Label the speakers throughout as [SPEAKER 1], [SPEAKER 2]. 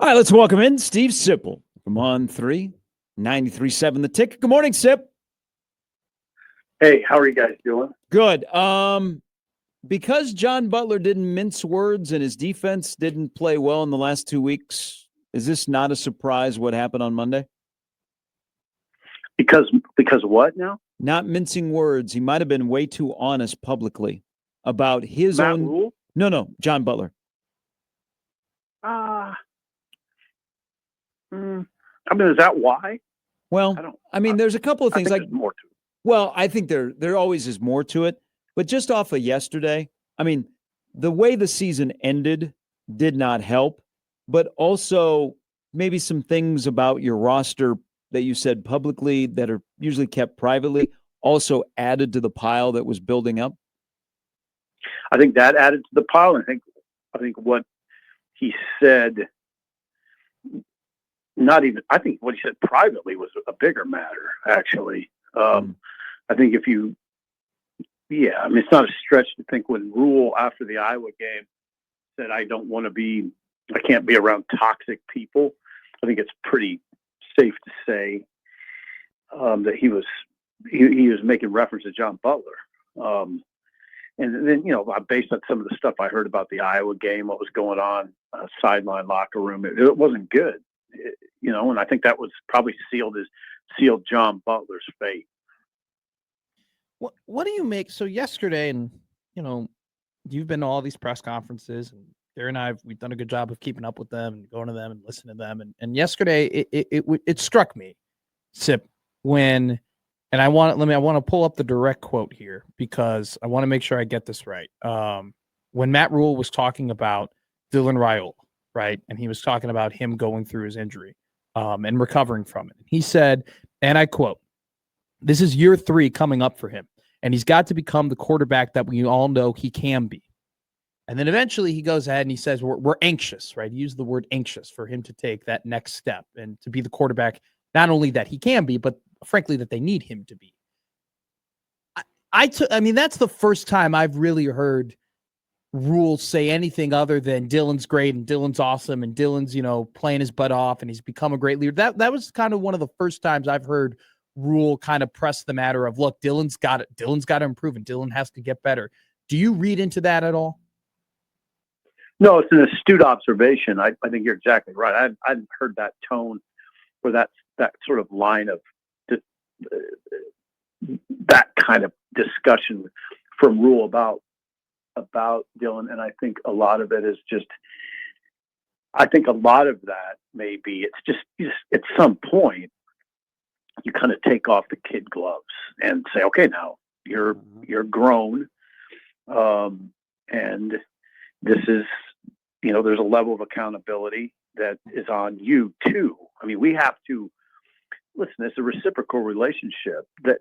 [SPEAKER 1] All right, let's welcome in Steve Sipple from on 93.7 The Tick. Good morning, Sip.
[SPEAKER 2] Hey, how are you guys doing?
[SPEAKER 1] Good. Because John Butler didn't mince words and his defense didn't play well in the last 2 weeks, is this not a surprise what happened on Monday?
[SPEAKER 2] Because what now?
[SPEAKER 1] Not mincing words. He might have been way too honest publicly about his
[SPEAKER 2] Matt
[SPEAKER 1] own.
[SPEAKER 2] Rule?
[SPEAKER 1] No, John Butler.
[SPEAKER 2] Is that why?
[SPEAKER 1] Well, there's a couple of things
[SPEAKER 2] there's more to it.
[SPEAKER 1] Well, I think there always is more to it. But just off of yesterday, the way the season ended did not help. But also maybe some things about your roster that you said publicly that are usually kept privately also added to the pile that was building up.
[SPEAKER 2] I think that added to the pile. I think what he said, I think what he said privately was a bigger matter, actually. I think it's not a stretch to think when Rule after the Iowa game said, I can't be around toxic people. I think it's pretty safe to say that he was making reference to John Butler. And then, based on some of the stuff I heard about the Iowa game, what was going on, sideline locker room, it wasn't good, and I think that was probably sealed John Butler's fate.
[SPEAKER 3] What do you make? So yesterday, and, you've been to all these press conferences, and Gary and we've done a good job of keeping up with them and going to them and listening to them. And yesterday it struck me, Sip, when, and I want to pull up the direct quote here because I want to make sure I get this right. When Matt Rule was talking about Dylan Raiola, right? And he was talking about him going through his injury and recovering from it. He said, and I quote, "This is year 3 coming up for him, and he's got to become the quarterback that we all know he can be." And then eventually he goes ahead and he says, we're anxious, right? He used the word anxious for him to take that next step and to be the quarterback, not only that he can be, but frankly, that they need him to be. That's the first time I've really heard Rule say anything other than Dylan's great and Dylan's awesome and Dylan's, playing his butt off and he's become a great leader. That was kind of one of the first times I've heard Rule kind of press the matter of, look, Dylan's got it. Dylan's got to improve and Dylan has to get better. Do you read into that at all?
[SPEAKER 2] No, it's an astute observation. I think you're exactly right. I hadn't heard that tone or that sort of line of that kind of discussion from Rule about Dylan. And I think a lot of it is just, I think a lot of that may be, it's just at some point you kind of take off the kid gloves and say, okay, now you're grown. And this is, there's a level of accountability that is on you too. We have to listen, it's a reciprocal relationship that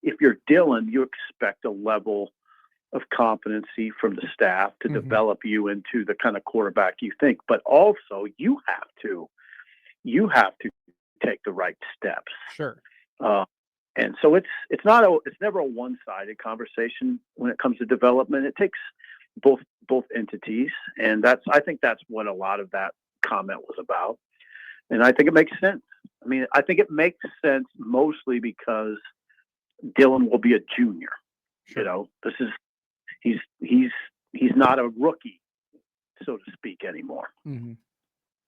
[SPEAKER 2] if you're Dylan, you expect a level of competency from the staff to develop you into the kind of quarterback you think, but also you have to take the right steps.
[SPEAKER 3] Sure.
[SPEAKER 2] And so it's never a one-sided conversation when it comes to development. It takes both entities, and I think that's what a lot of that comment was about. And I think it makes sense. I think it makes sense mostly because Dylan will be a junior.
[SPEAKER 3] Sure.
[SPEAKER 2] He's not a rookie, so to speak, anymore.
[SPEAKER 3] Mm-hmm.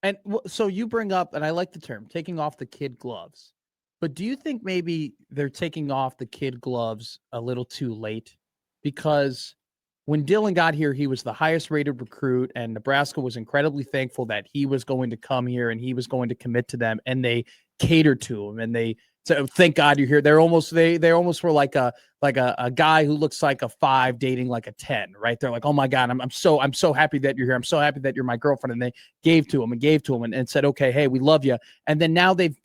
[SPEAKER 3] And so you bring up, and I like the term, taking off the kid gloves. But do you think maybe they're taking off the kid gloves a little too late? Because when Dylan got here, he was the highest rated recruit, and Nebraska was incredibly thankful that he was going to come here and he was going to commit to them, and they catered to him, and they said, "Thank God you're here." They almost were like a guy who looks like a 5 dating like a 10, right? They're like, "Oh my God, I'm so happy that you're here. I'm so happy that you're my girlfriend." And they gave to him and said, "Okay, hey, we love you." And then now they've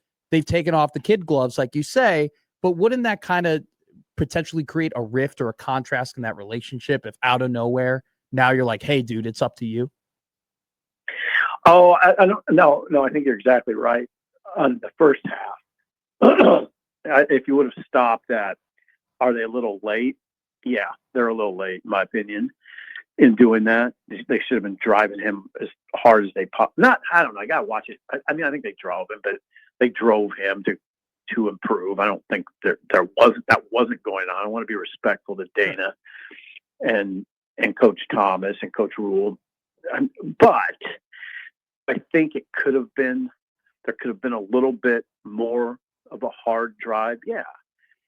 [SPEAKER 3] taken off the kid gloves, like you say. But wouldn't that kind of potentially create a rift or a contrast in that relationship if out of nowhere now you're like, "Hey, dude, it's up to you"?
[SPEAKER 2] Oh, I don't. No, I think you're exactly right on the first half. If you would have stopped at, are they a little late? Yeah, they're a little late, in my opinion. in doing that. They should have been driving him as hard as they Not, I don't know. I got to watch it. I mean, I think they drove him, but they drove him to improve. I don't think that wasn't going on. I want to be respectful to Dana and Coach Thomas and Coach Rule, but I think there could have been a little bit more of a hard drive. Yeah.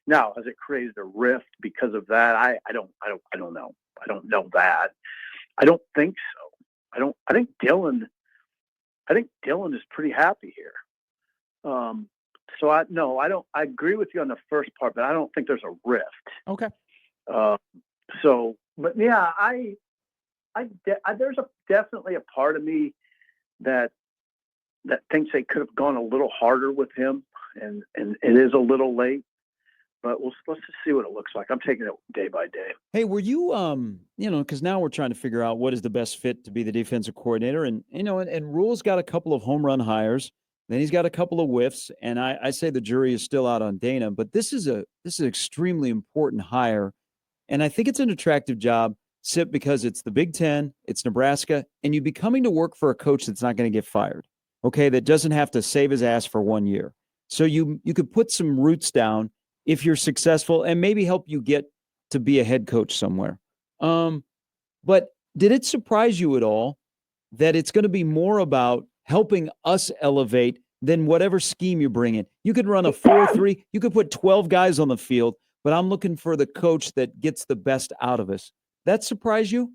[SPEAKER 2] Now, has it created a rift because of that? I don't know. I don't know that. I don't think so. I think Dylan is pretty happy here. So I agree with you on the first part, but I don't think there's a rift.
[SPEAKER 3] Okay.
[SPEAKER 2] But yeah, there's definitely a part of me that thinks they could have gone a little harder with him, and it is a little late. But let's just see what it looks like. I'm taking it day by day.
[SPEAKER 1] Hey, were you, because now we're trying to figure out what is the best fit to be the defensive coordinator. And, and Rule's got a couple of home run hires. Then he's got a couple of whiffs. And I say the jury is still out on Dana. But this is an extremely important hire. And I think it's an attractive job, Sip, because it's the Big Ten, it's Nebraska, and you'd be coming to work for a coach that's not going to get fired, okay, that doesn't have to save his ass for 1 year. So you could put some roots down if you're successful and maybe help you get to be a head coach somewhere. But did it surprise you at all that it's going to be more about helping us elevate than whatever scheme you bring in? You could run a 4-3, you could put 12 guys on the field, but I'm looking for the coach that gets the best out of us. That surprise you?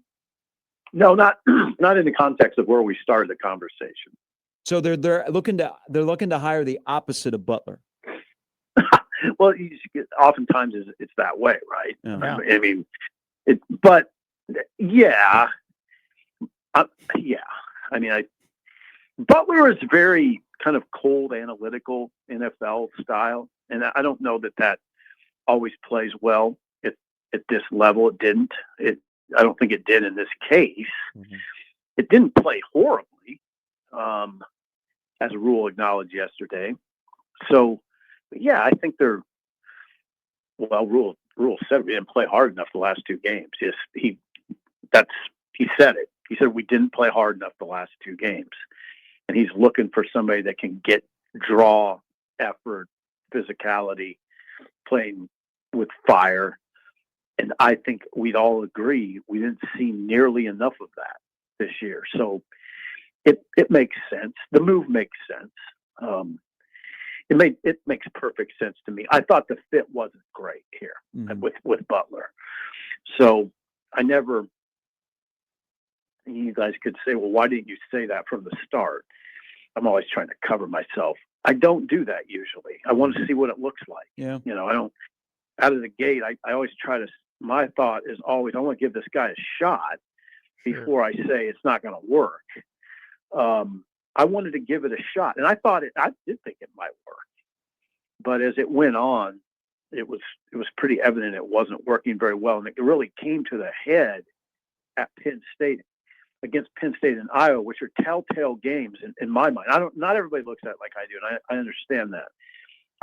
[SPEAKER 2] No, not in the context of where we started the conversation.
[SPEAKER 1] So they're looking to hire the opposite of Butler.
[SPEAKER 2] Well, oftentimes it's that way, right?
[SPEAKER 1] Yeah.
[SPEAKER 2] I mean, but yeah, I mean, Butler is very kind of cold, analytical NFL style, and I don't know that always plays well at this level. It didn't. I don't think it did in this case. Mm-hmm. It didn't play horribly, as Rule acknowledged yesterday. So, yeah, I think Rule said we didn't play hard enough the last two games. Yes, he said it. He said we didn't play hard enough the last two games, and he's looking for somebody that can draw, effort, physicality, playing with fire. And I think we'd all agree we didn't see nearly enough of that this year. So it makes sense. The move makes sense. It makes perfect sense to me. I thought the fit wasn't great here with Butler. So you guys could say, well, why didn't you say that from the start? I'm always trying to cover myself. I don't do that usually. I want to see what it looks like.
[SPEAKER 1] Yeah.
[SPEAKER 2] I don't, out of the gate, I always my thought is always, I want to give this guy a shot before I say it's not going to work. I wanted to give it a shot, and I did think it might work. But as it went on, it was pretty evident it wasn't working very well, and it really came to the head at Penn State, against Penn State and Iowa, which are telltale games in my mind. Not everybody looks at it like I do, and I understand that.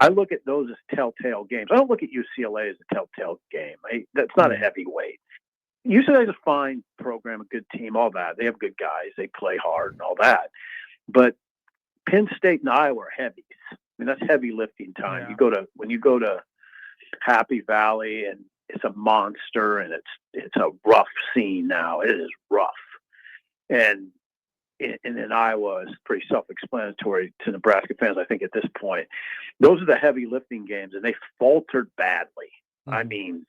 [SPEAKER 2] I look at those as telltale games. I don't look at UCLA as a telltale game. That's not a heavyweight. UCLA is a fine program, a good team, all that. They have good guys. They play hard and all that. But Penn State and Iowa are heavies. I mean, that's heavy lifting time. Yeah. When you go to Happy Valley, and it's a monster, and it's a rough scene now. It is rough. And in Iowa is pretty self-explanatory to Nebraska fans, I think, at this point. Those are the heavy lifting games, and they faltered badly. Mm-hmm. I mean,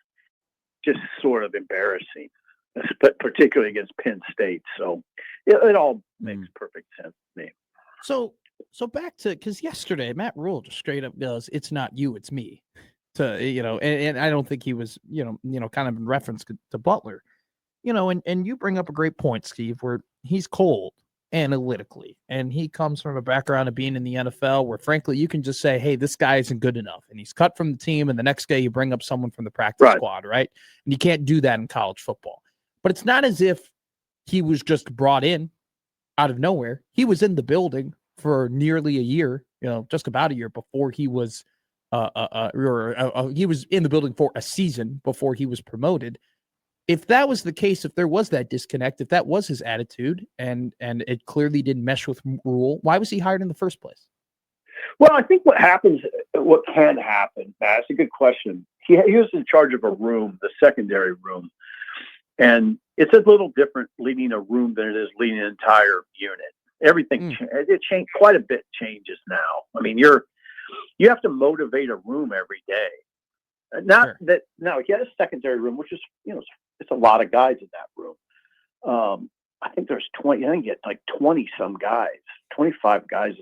[SPEAKER 2] just sort of embarrassing, particularly against Penn State. So it all makes perfect sense to me.
[SPEAKER 3] So back to, because yesterday Matt Rule just straight up goes, "It's not you, it's me." And I don't think he was, kind of in reference to Butler, and you bring up a great point, Steve, where he's cold analytically, and he comes from a background of being in the NFL where, frankly, you can just say, hey, this guy isn't good enough, and he's cut from the team, and the next day you bring up someone from the practice squad, right? And you can't do that in college football. But it's not as if he was just brought in out of nowhere. He was in the building for nearly a year, just about a year before he was he was in the building for a season before he was promoted. if that was the case, if there was that disconnect, if that was his attitude, and it clearly didn't mesh with Rule, why was he hired in the first place?
[SPEAKER 2] Well, I think what can happen, that's a good question. He was in charge of a room, the secondary room, and it's a little different leading a room than it is leading an entire unit. Everything it changed quite a bit. Changes now. I mean, you have to motivate a room every day. Not that now he had a secondary room, which is it's a lot of guys in that room. I think there's 20. I think he had like 20 some guys, 25 guys.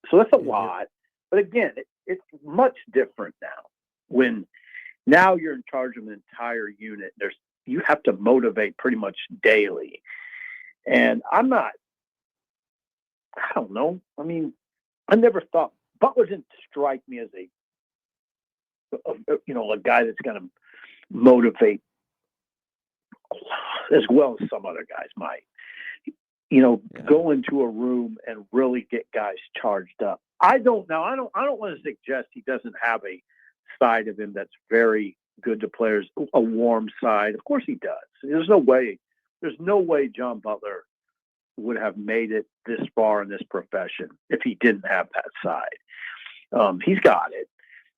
[SPEAKER 2] So that's a lot. But again, it's much different now. When now you're in charge of an entire unit, you have to motivate pretty much daily. And I don't know. I mean, I never thought Butler didn't strike me as a guy that's going to motivate as well as some other guys might. Go into a room and really get guys charged up. I don't want to suggest he doesn't have a side of him that's very good to players, a warm side. Of course he does. There's no way John Butler would have made it this far in this profession if he didn't have that side. He's got it.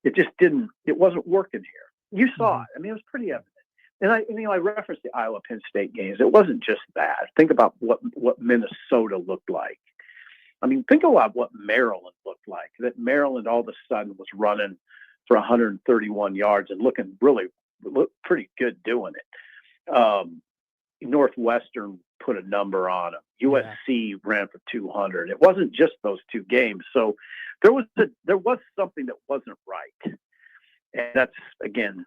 [SPEAKER 2] It wasn't working here. You saw it. I mean, it was pretty evident. And I referenced the Iowa Penn State games. It wasn't just that. Think about what Minnesota looked like. I mean, think about what Maryland looked like. That Maryland all of a sudden was running for 131 yards and looked pretty good doing it. Northwestern put a number on them. USC ran for 200. It wasn't just those two games. So there was something that wasn't right. And that's, again,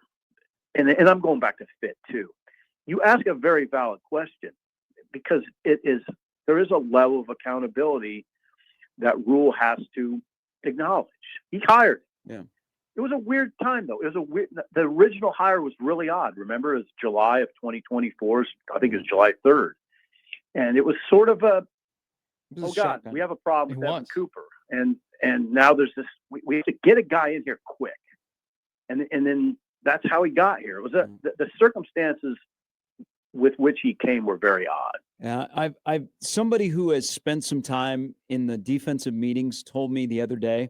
[SPEAKER 2] and I'm going back to fit too. You ask a very valid question because there is a level of accountability that Rule has to acknowledge. He hired him. Yeah. It was a weird time though. The original hire was really odd. Remember, it was July of 2024. I think it was July 3rd. And it was sort of we have a problem with Evan Cooper. And now there's this, we have to get a guy in here quick. And then that's how he got here. It was the circumstances with which he came were very odd.
[SPEAKER 1] Yeah, I've somebody who has spent some time in the defensive meetings told me the other day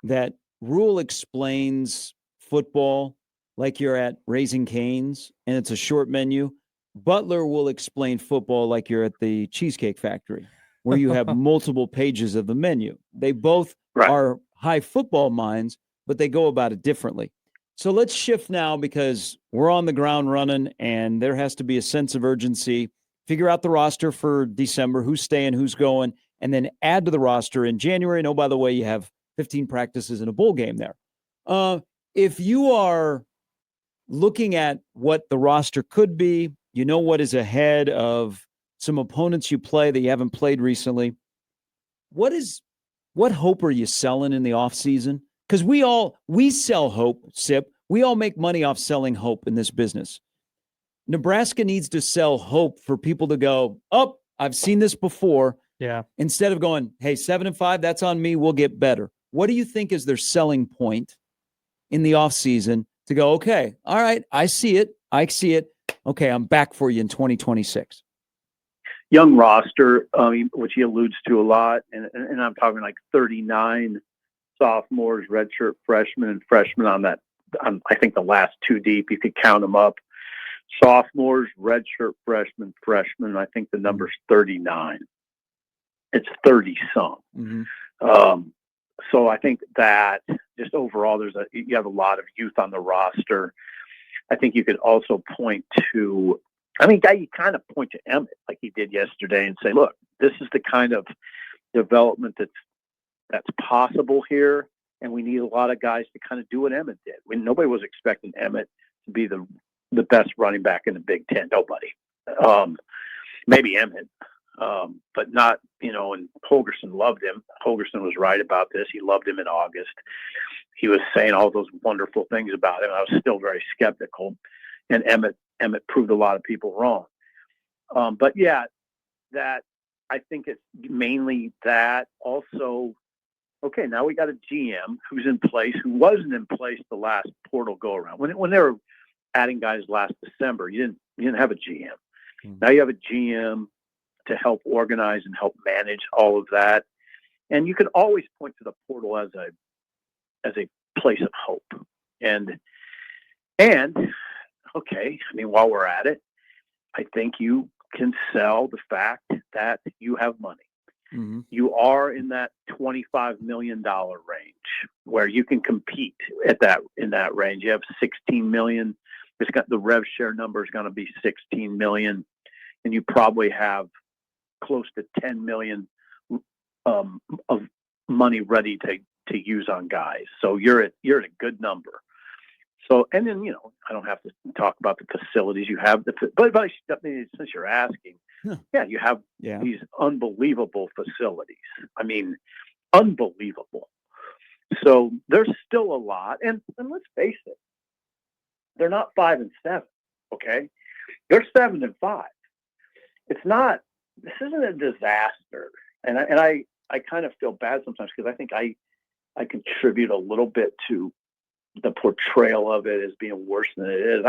[SPEAKER 1] that Rule explains football like you're at Raising Cane's and it's a short menu. Butler will explain football like you're at the Cheesecake Factory, where you have multiple pages of the menu. They both are high football minds, but they go about it differently. So let's shift now because we're on the ground running and there has to be a sense of urgency. Figure out the roster for December, who's staying, who's going, and then add to the roster in January. And, oh, by the way, you have 15 practices in a bowl game there. If you are looking at what the roster could be, you know what is ahead of some opponents you play that you haven't played recently. What hope are you selling in the offseason? Because we sell hope, Sip. We all make money off selling hope in this business. Nebraska needs to sell hope for people to go, oh, I've seen this before.
[SPEAKER 3] Yeah.
[SPEAKER 1] Instead of going, hey, 7-5, that's on me. We'll get better. What do you think is their selling point in the offseason to go, okay, all right, I see it. Okay, I'm back for you in 2026.
[SPEAKER 2] Young roster, which he alludes to a lot, and I'm talking like 39 sophomores, redshirt freshmen, and freshmen on that. I think the last two deep, you could count them up. Sophomores, redshirt freshmen. I think the number's 39. It's 30-some.
[SPEAKER 1] Mm-hmm.
[SPEAKER 2] So I think that just overall, you have a lot of youth on the roster. I think you could also point to, you kind of point to Emmett like he did yesterday and say, look, this is the kind of development that's possible here, and we need a lot of guys to kind of do what Emmett did. When nobody was expecting Emmett to be the best running back in the Big Ten. Nobody. Maybe Emmett, but not, and Holgerson loved him. Holgerson was right about this. He loved him in August. He was saying all those wonderful things about him. I was still very skeptical, and Emmett proved a lot of people wrong. But yeah, that I think it's mainly that. Also, okay, now we got a GM who's in place, who wasn't in place the last portal go around when they were adding guys last December. You didn't have a GM.
[SPEAKER 1] Mm.
[SPEAKER 2] Now you have a GM to help organize and help manage all of that. And you can always point to the portal as a place of hope. And okay, I mean, while we're at it, I think you can sell the fact that you have money.
[SPEAKER 1] Mm-hmm.
[SPEAKER 2] You are in that $25 million range where you can compete in that range. You have $16 million. It's got the rev share number is going to be $16 million, and you probably have close to $10 million of money ready to use on guys. So you're at a good number. So, and then, I don't have to talk about the facilities you have, but since you're asking, you have these unbelievable facilities. I mean, unbelievable. So there's still a lot. And let's face it, they're not 5-7. Okay. They're 7-5. This isn't a disaster. And I kind of feel bad sometimes because I think I contribute a little bit to the portrayal of it as being worse than it is.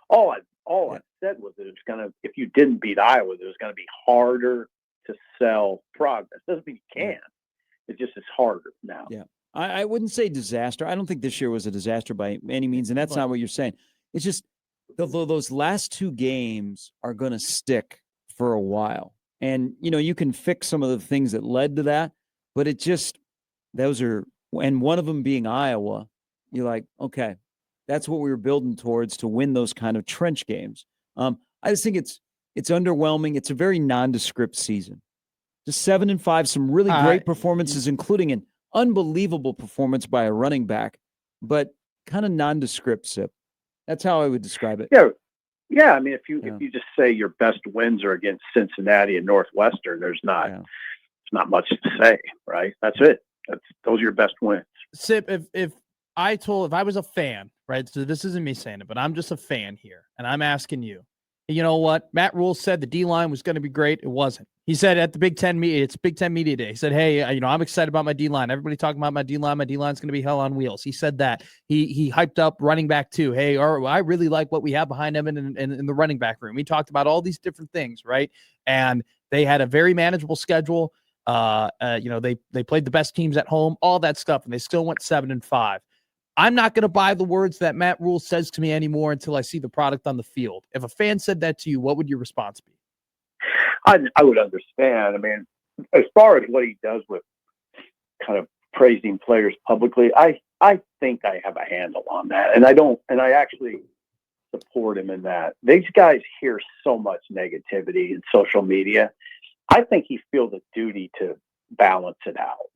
[SPEAKER 2] All I said was that if you didn't beat Iowa, it was going to be harder to sell progress. Doesn't mean you can. It just is harder now.
[SPEAKER 1] Yeah. I wouldn't say disaster. I don't think this year was a disaster by any means, and that's not what you're saying. It's just those last two games are going to stick for a while. And, you can fix some of the things that led to that, but and one of them being Iowa, you're like, okay, that's what we were building towards to win those kind of trench games. I just think it's underwhelming. It's a very nondescript season. Just 7-5, some really great performances, including an unbelievable performance by a running back, but kind of nondescript, Sip. That's how I would describe it.
[SPEAKER 2] Yeah. I mean, if you just say your best wins are against Cincinnati and Northwestern, there's not much to say, right? That's it. Those are your best wins.
[SPEAKER 3] Sip, if I was a fan, right? So this isn't me saying it, but I'm just a fan here, and I'm asking you. You know what? Matt Rule said the D-line was going to be great. It wasn't. He said at the Big Ten media, it's Big Ten Media Day. He said, hey, I'm excited about my D-line. Everybody talking about my D-line. My D-line's going to be hell on wheels. He said that. He hyped up running back too. Hey, I really like what we have behind him in the running back room. He talked about all these different things, right? And they had a very manageable schedule. They played the best teams at home, all that stuff, and they still went 7-5. I'm not going to buy the words that Matt Rule says to me anymore until I see the product on the field. If a fan said that to you, what would your response be?
[SPEAKER 2] I would understand. I mean, as far as what he does with kind of praising players publicly, I think I have a handle on that. And I actually support him in that. These guys hear so much negativity in social media. I think he feels a duty to balance it out.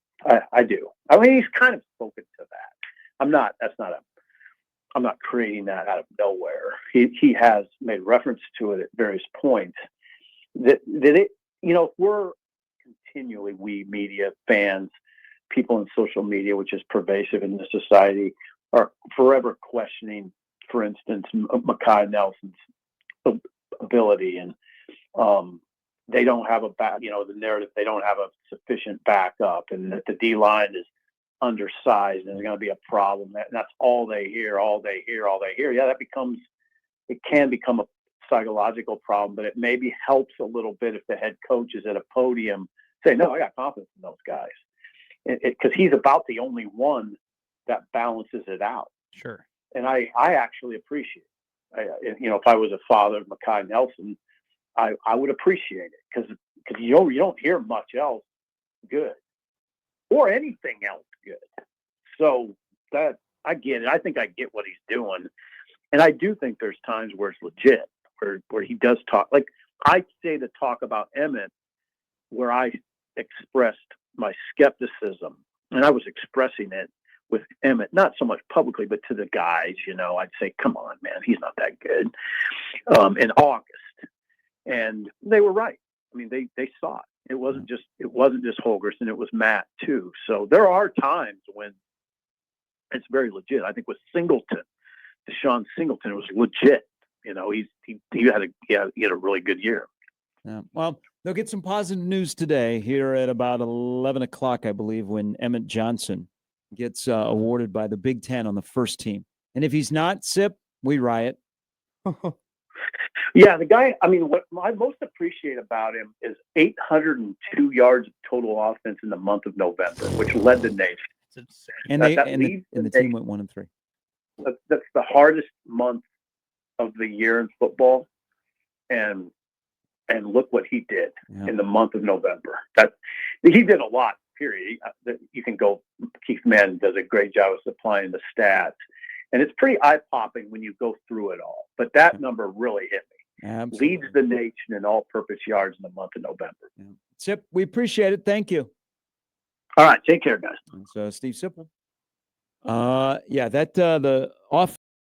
[SPEAKER 2] I do. I mean, he's kind of spoken to that. I'm not creating that out of nowhere. He has made reference to it at various points. That it, if we're continually, we media fans, people in social media, which is pervasive in this society, are forever questioning, for instance, Mekhi Nelson's ability, and they don't have the narrative, they don't have a sufficient backup, and that the D line is undersized and it's going to be a problem. That's all they hear. Yeah, it can become a psychological problem, but it maybe helps a little bit if the head coach is at a podium saying, no, I got confidence in those guys. Because he's about the only one that balances it out.
[SPEAKER 3] Sure.
[SPEAKER 2] And I actually appreciate it. If I was a father of Mekhi Nelson, I would appreciate it because you don't hear much else good or anything else good. So that I get it. I think I get what he's doing. And I do think there's times where it's legit, where he does talk. Like I say the talk about Emmett, where I expressed my skepticism, and I was expressing it with Emmett, not so much publicly, but to the guys, I'd say, come on, man, he's not that good, in August. And they were right. I mean, they saw it. It wasn't just Holgorsen, it was Matt too. So there are times when it's very legit. I think with Singleton, Deshaun Singleton, it was legit. He had a really good year.
[SPEAKER 1] Yeah. Well, they'll get some positive news today here at about 11 o'clock, I believe, when Emmett Johnson gets awarded by the Big Ten on the first team. And if he's not, Sip, We riot.
[SPEAKER 2] Yeah, the guy, I mean, what I most appreciate about him is 802 yards of total offense in the month of November, which led the nation.
[SPEAKER 3] It's insane.
[SPEAKER 1] And the team went 1-3.
[SPEAKER 2] That's the hardest month of the year in football. And look what he did in the month of November. He did a lot, period. You can go, Keith Mann does a great job of supplying the stats. And it's pretty eye-popping when you go through it all. But that number really hit me.
[SPEAKER 1] Absolutely.
[SPEAKER 2] Leads the nation in all-purpose yards in the month of November.
[SPEAKER 1] Yeah. Sip, we appreciate it. Thank you.
[SPEAKER 2] All right, take care, guys.
[SPEAKER 1] It's Steve Sipple. The